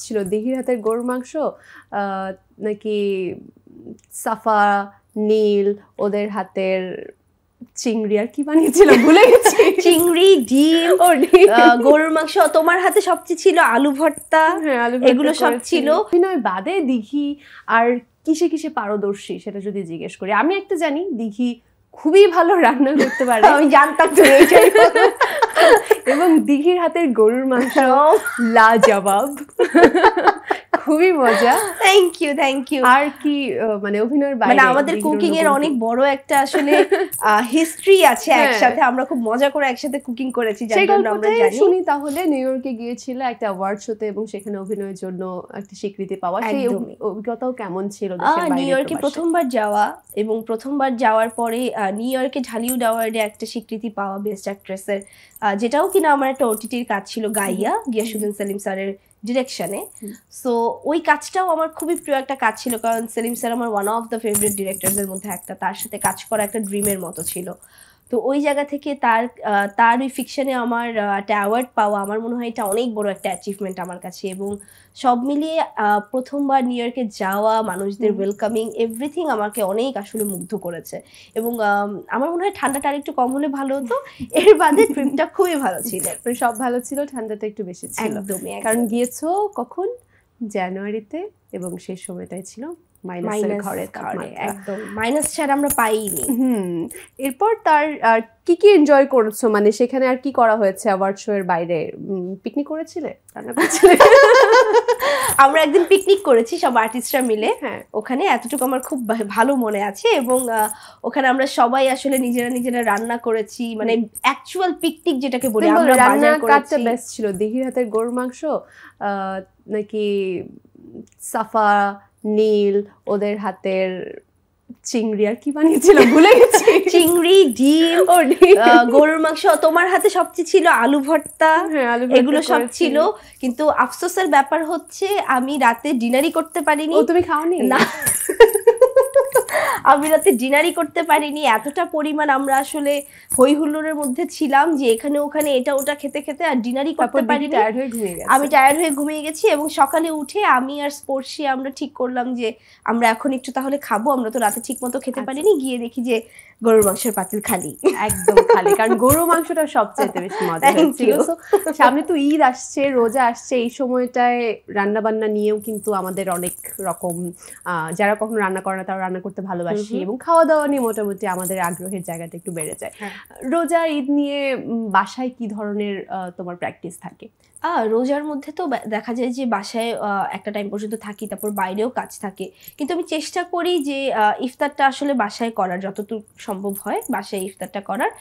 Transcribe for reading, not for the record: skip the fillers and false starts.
ছিল দিঘির হাতের গরুর মাংস নাকি সাফা নীল ওদের হাতের চিংড়ি আর কি বানিয়েছিল ভুলে গেছি। চিংড়ি, ডিম, গরুর মাংস। তোমার হাতে সবচেয়ে ছিল আলু ভর্তা। এগুলো সব ছিল। অভিনয় বাদে দিঘি আর কিসে কিসে পারদর্শী সেটা যদি জিজ্ঞেস করি, আমি একটা জানি দিঘি খুবই ভালো রান্না করতে পারে। আমি জানতাম তো এবং দিঘির হাতের গরুর মাংস লাজবাব, খুবই মজা। Thank you. আর কি মানে অভিনয়ের বাইরে মানে আমাদের কুকিং এর অনেক বড় একটা আসলে হিস্ট্রি আছে একসাথে। আমরা খুব মজা করে একসাথে কুকিং করেছি, যার জন্য আমরা জানি। শুনি তাহলে নিউ ইয়র্কে গিয়েছিল একটা অ্যাওয়ার্ড শোতে এবং সেখানে অভিনয়ের জন্য একটা স্বীকৃতি পাওয়া, সেই অভিজ্ঞতাও কেমন ছিল? নিউ ইয়র্কে প্রথমবার যাওয়া এবং প্রথমবার যাওয়ার পরে নিউ ইয়র্কে ঢালিউড অ্যাওয়ার্ডে একটা স্বীকৃতি পাওয়া বেস্ট অ্যাক্ট্রেসের, যেটাও কিনা আমার একটা ওটিটির কাজ ছিল, গাইয়া, গিয়াসুদ্দিন সেলিম স্যারের ডিরেকশনে। সো ওই কাজটাও আমার খুবই প্রিয় একটা কাজ ছিল, কারণ সেলিম স্যার আমার ওয়ান অফ দ্য ফেভারিট ডিরেক্টরসের মধ্যে একটা। তার সাথে কাজ করা একটা ড্রিমের মতো ছিল। তো ওই জায়গা থেকে তার ওই ফিকশনে আমার একটা অ্যাওয়ার্ড পাওয়া, আমার মনে হয় এটা অনেক বড় একটা অ্যাচিভমেন্ট আমার কাছে। এবং সব মিলিয়ে প্রথমবার নিউ ইয়র্কে যাওয়া, মানুষদের ওয়েলকামিং, এভরিথিং আমাকে অনেক আসলে মুগ্ধ করেছে। এবং আমার মনে হয় ঠান্ডাটা আর একটু কম হলে ভালো হতো। এর বাদে ট্রিপটা খুবই ভালো ছিল, সব ভালো ছিল, ঠান্ডাটা একটু বেশি ছিল। একদমই, কারণ গিয়েছো কখন? জানুয়ারিতে, এবং সেই সময়টাই ছিল মাইনাসের ঘরে। একদম মাইনাস ছাড়া আমরা পাইনি। এরপর তার কি কি এনজয় করেছো? মানে সেখানে আর কি করা হয়েছে অ্যাওয়ার্ড শো এর বাইরে? পিকনিক করেছিলে? আমরা একদিন পিকনিক করেছি সব আর্টিস্টরা মিলে। ওখানে এতটুকু আমার খুব ভালো মনে আছে। এবং ওখানে আমরা সবাই আসলে নিজেরা রান্না করেছি, মানে অ্যাকচুয়াল পিকনিক যেটাকে বলি আমরা। রান্নার কাজটা বেস্ট ছিল দিঘির হাতের গরুর মাংস নাকি সাফা নীল ওদের হাতের চিংড়ি আর কি বানিয়েছিল ভুলে গেছি। চিংড়ি, ডিম, গরুর মাংস। তোমার হাতে সবচেয়ে ছিল আলু ভর্তা। এগুলো সব ছিল। কিন্তু আফসোসের ব্যাপার হচ্ছে আমি রাতে ডিনারই করতে পারিনি। তুমি খাওনি? না, আমি রাতে ডিনারই করতে পারিনি। এতটা পরিমাণ আমরা আসলে হই হুল্লোড়ের মধ্যে ছিলাম যে এখানে ওখানে এটা ওটা খেতে খেতে আর ডিনারই করতে পারিনি। আমি টায়ার্ড হয়ে ঘুমিয়ে গেছি। এবং সকালে উঠে আমি আর স্পোর্টসি আমরা ঠিক করলাম যে আমরা এখন একটু তাহলে খাবো, আমরা তো রাতে ঠিক মতো খেতে পারিনি। গিয়ে দেখি যে গরুর মাংসের পাতিল খালি, একদম খালি। কারণ গরুর মাংসটা সবচেয়ে বেশি মজা হয়েছিল। সামনে তো ঈদ আসছে, রোজা আসছে, এই সময়টায় রান্না বান্না নিয়েও কিন্তু আমাদের অনেক রকম, যারা কখনো রান্না করে না তারা রান্না করতে ভালোবাসি, এবং খাওয়া দাওয়া নিয়ে মোটামুটি আমাদের আগ্রহের জায়গাটা একটু বেড়ে যায়। রোজা ঈদ নিয়ে বাসায় কি ধরনের তোমার প্র্যাকটিস থাকে? রোজার মধ্যে তো দেখা যায় যে বাসায় একটা টাইম পর্যন্ত থাকি, তারপর বাইরেও কাজ থাকে। কিন্তু আমি চেষ্টা করি যে ইফতারটা আসলে বাসায় করার, যতটুকু সম্ভব হয় বাসায় ইফতারটা করার।